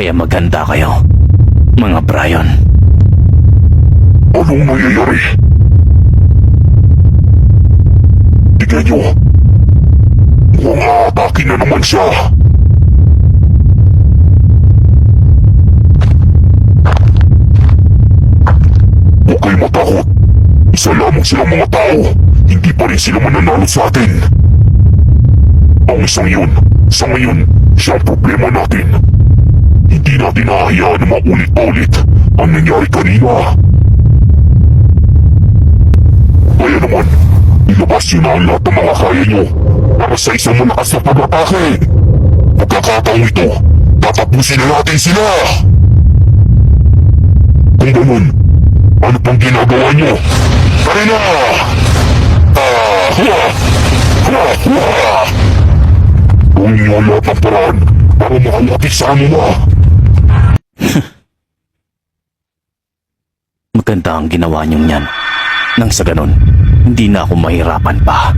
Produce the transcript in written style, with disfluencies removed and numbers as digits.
Kaya maganda kayo, mga Brian. Anong nangyayari? Tignan nyo! Mukhang aatake na naman siya! Huwag kayo matakot! Isa lamang silang mga tao! Hindi pa rin sila mananalo sa atin! Ang isang yun, sa ngayon, siya ang problema natin. Hindi natin nahahayaan na maulit-ulit ang nangyari kanina. Kaya naman, ilabas nyo na ang lahat ng mga kaya nyo para sa isang malakas na pag-atake. Pagkakataong ito, tatapusin na natin sila! Kung ganun, ano pang ginagawa nyo? Tara na! Gawin nyo ang lahat ng paraan para makalapit sa anuma. Maganda ang ginawa niyong yan. Nang sa ganon, hindi na ako mahirapan pa.